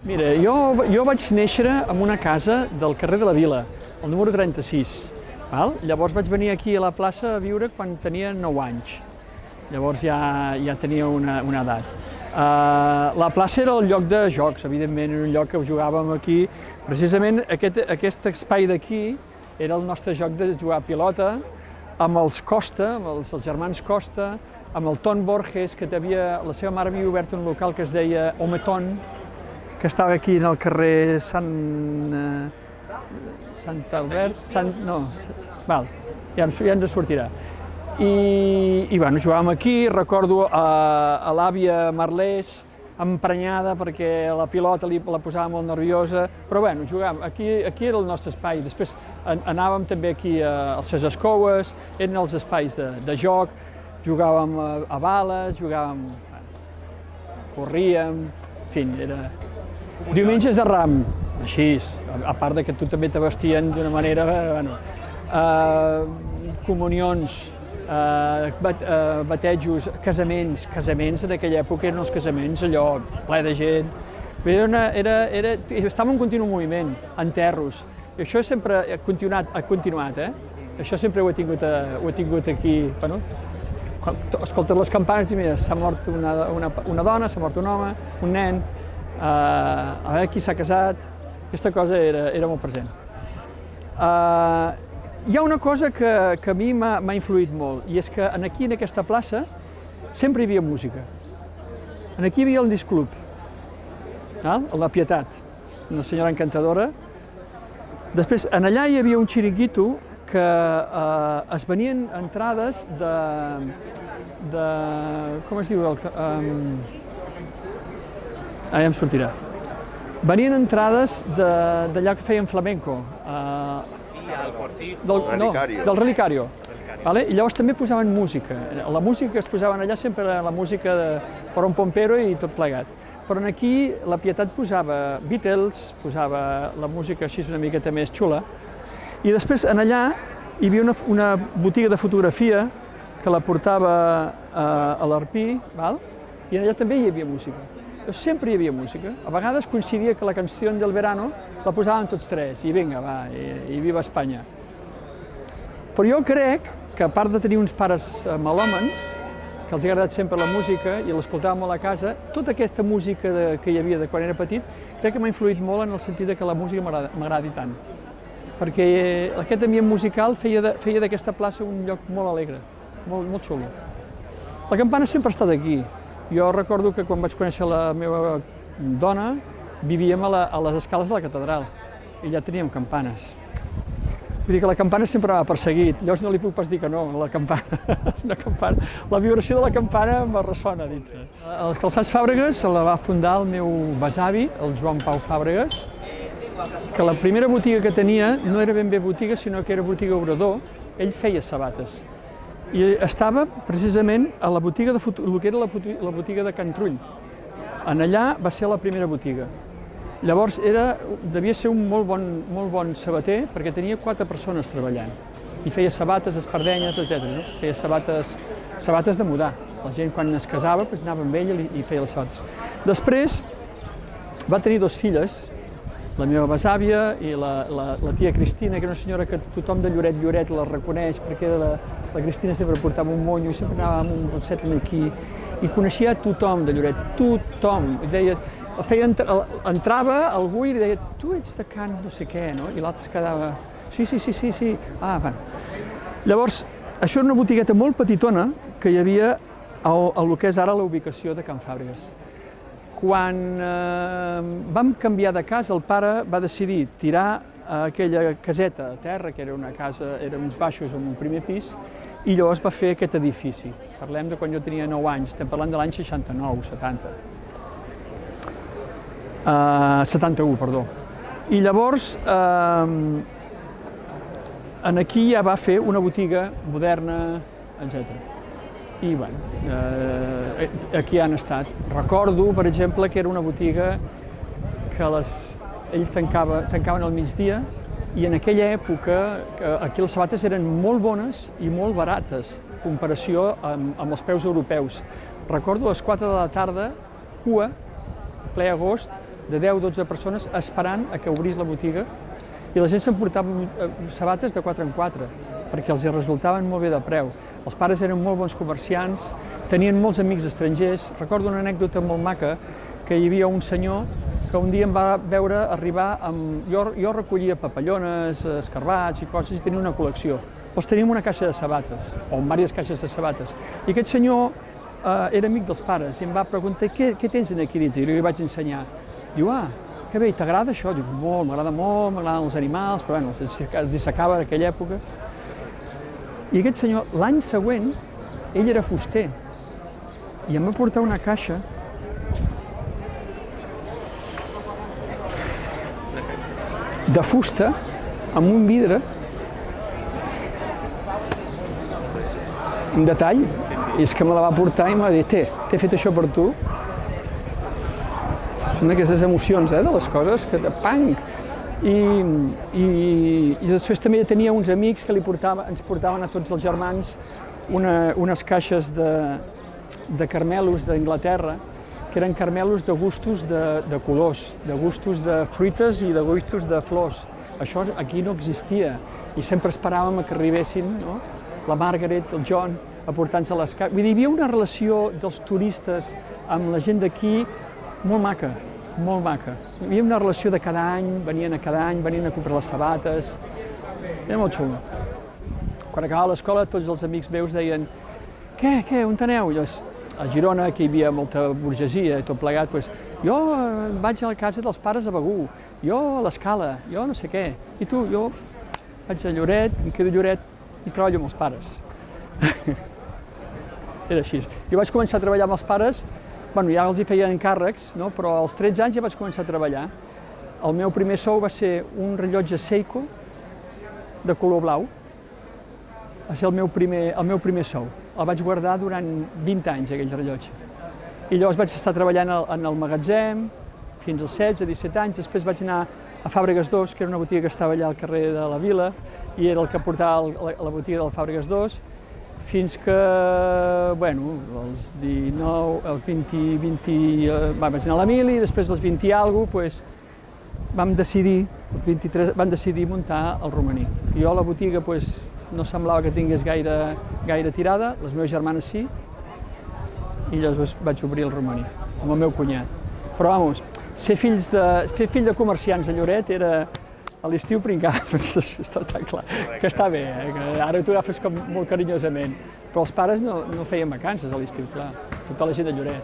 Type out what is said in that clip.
Mira, jo vaig néixer en una casa del carrer de la Vila, el número 36. Val? Llavors vaig venir aquí a la plaça a viure quan tenia 9 anys. Llavors ja tenia una edat. La plaça era el lloc de jocs, evidentment, era un lloc que jugàvem aquí. Precisament aquest espai d'aquí era el nostre joc de jugar a pilota amb els Costa, amb els germans Costa, amb el Ton Borges, que la seva mare havia obert un local que es deia Hometon, que estava aquí en el carrer Sant Albert, ja ens sortirà. I bueno, jugàvem aquí, recordo a l'àvia Marlès, emprenyada perquè la pilota la posava molt nerviosa, però bueno, jugàvem, aquí era el nostre espai. Després anàvem també aquí als Ses Escoues, eren els espais de joc, jugàvem a bales, corríem, en fi, era... Diumenges de ram, així, a part que tu també te vestien d'una manera, bueno, comunions, batejos, casaments en aquella època eren els casaments, allò, ple de gent. Estava en continu moviment, enterros. I això sempre ha continuat, eh? Això sempre ho he tingut aquí, bueno, escoltes les campanes i mira, s'ha mort una dona, s'ha mort un home, un nen, a veure qui s'ha casat, aquesta cosa era molt present. Hi ha una cosa que a mi m'ha influït molt, i és que aquí, en aquesta plaça, sempre hi havia música. Aquí hi havia el disc club, la Pietat, una senyora encantadora. Després, allà hi havia un xiringuito que es venien entrades de com es diu? Ara ja em sortirà. Venien entrades d'allà que feien flamenco. Del Relicario. I llavors també posaven música. La música que es posaven allà sempre era la música de Porón Pompero i tot plegat. Però aquí la Pietat posava Beatles, posava la música així una miqueta més xula. I després allà hi havia una botiga de fotografia que la portava a l'Arpí, i allà també hi havia música. Sempre hi havia música. A vegades coincidia que la canció del verano la posàvem tots tres, i vinga, va, i viva Espanya. Però jo crec que, a part de tenir uns pares melòmans, que els ha agradat sempre la música i l'escoltàvem molt a casa, tota aquesta música que hi havia de quan era petit, crec que m'ha influït molt en el sentit que la música m'agradi tant. Perquè aquest ambient musical feia d'aquesta plaça un lloc molt alegre, molt xulo. La campana sempre ha estat aquí. Jo recordo que quan vaig conèixer la meva dona, vivíem a les escales de la catedral i ja teníem campanes. Vull dir que la campana sempre m'ha perseguit, llavors no li puc pas dir que no, la campana. La vibració de la campana me ressona a dintre. El Calçats Fàbregues la va fundar el meu besavi, el Joan Pau Fàbregues, que la primera botiga que tenia no era ben bé botiga, sinó que era botiga obrador. Ell feia sabates. I estava precisament a la botiga el que era la botiga de Can Trull. Allà va ser la primera botiga. Llavors devia ser un molt bon sabater perquè tenia 4 persones treballant. I feia sabates, espardenyes, etc. Feia sabates de mudar. La gent quan es casava anava amb ell i feia les sabates. Després va tenir 2 filles, la meva besàvia i la tia Cristina, que era una senyora que tothom de Lloret la reconeix, perquè la Cristina sempre portava un monyo i sempre anava amb un botset aquí, i coneixia a tothom de Lloret, tothom. Entrava algú i deia, tu ets de Can no sé què, no? I l'altre es quedava, sí. Llavors, això era una botigueta molt petitona que hi havia al que és ara la ubicació de Can Fàbregues. Quan vam canviar de casa, el pare va decidir tirar aquella caseta a terra, que era una casa, eren uns baixos amb un primer pis, i llavors va fer aquest edifici. Parlem de quan jo tenia 9 anys, estem parlant de l'any 69, 71, perdó. I llavors, aquí ja va fer una botiga moderna, etc. I bueno, aquí han estat. Recordo, per exemple, que era una botiga que ells tancaven al migdia i en aquella època aquí les sabates eren molt bones i molt barates en comparació amb els preus europeus. Recordo a les 4 de la tarda, cua, ple agost, de 10-12 persones esperant a que obrís la botiga i la gent s'emportava sabates de 4 en 4 perquè els resultaven molt bé de preu. Els pares eren molt bons comerciants, tenien molts amics estrangers. Recordo una anècdota molt maca que hi havia un senyor que un dia em va veure arribar amb... Jo recollia papallones, escarbats i coses i tenia una col·lecció. Doncs teníem una caixa de sabates, o diverses caixes de sabates. I aquest senyor era amic dels pares i em va preguntar què tens aquí dins? I li vaig ensenyar. Diu, que bé, t'agrada això? Diu, molt, m'agraden els animals, però bueno, es dissecava en aquella època. I aquest senyor, l'any següent, ell era fuster i em va portar una caixa de fusta amb un vidre, un detall, i és que me la va portar i m'ha dit, t'he fet això per tu. Són aquestes emocions, de les coses, que de punk. I després també tenia uns amics que ens portaven a tots els germans unes caixes de carmelos d'Anglaterra, que eren carmelos de gustos de colors, de gustos de fruites i de gustos de flors. Això aquí no existia i sempre esperàvem que arribessin, no? La Margaret, el John, a portar-nos a les caixes. Vull dir, hi havia una relació dels turistes amb la gent d'aquí molt maca, molt maca. Hi havia una relació de cada any, venien a comprar les sabates. Era molt xulo. Quan acabava l'escola, tots els amics meus deien què, on aneu? A Girona, que hi havia molta burgesia i tot plegat, doncs, jo vaig a la casa dels pares a Begur, jo a l'Escala, jo no sé què. I tu? Jo vaig a Lloret, em quedo a Lloret i treballo amb els pares. Era així. Jo vaig començar a treballar amb els pares, ja els hi feia encàrrecs, no? Però als 13 anys ja vaig començar a treballar. El meu primer sou va ser un rellotge Seiko de color blau. Va ser el meu primer sou. El vaig guardar durant 20 anys, aquell rellotge. I llavors vaig estar treballant en el magatzem fins als 16, 17 anys. Després vaig anar a Fàbregues 2, que era una botiga que estava allà al carrer de la Vila, i era el que portava la botiga del Fàbregues 2, fins que, als 19, als 20, vaig anar a la Mili, i després als 20 i alguna cosa, vam decidir muntar el romaní. Jo la botiga no semblava que tingués gaire tirada, les meves germanes sí, i llavors vaig obrir el romaní, amb el meu cunyat. Però, ser fill de comerciants a Lloret era a l'estiu pringar, està tan clar, que està bé, que ara t'ho agafes com molt carinyosament, però els pares no feien vacances a l'estiu, clar, tota la gent de Lloret.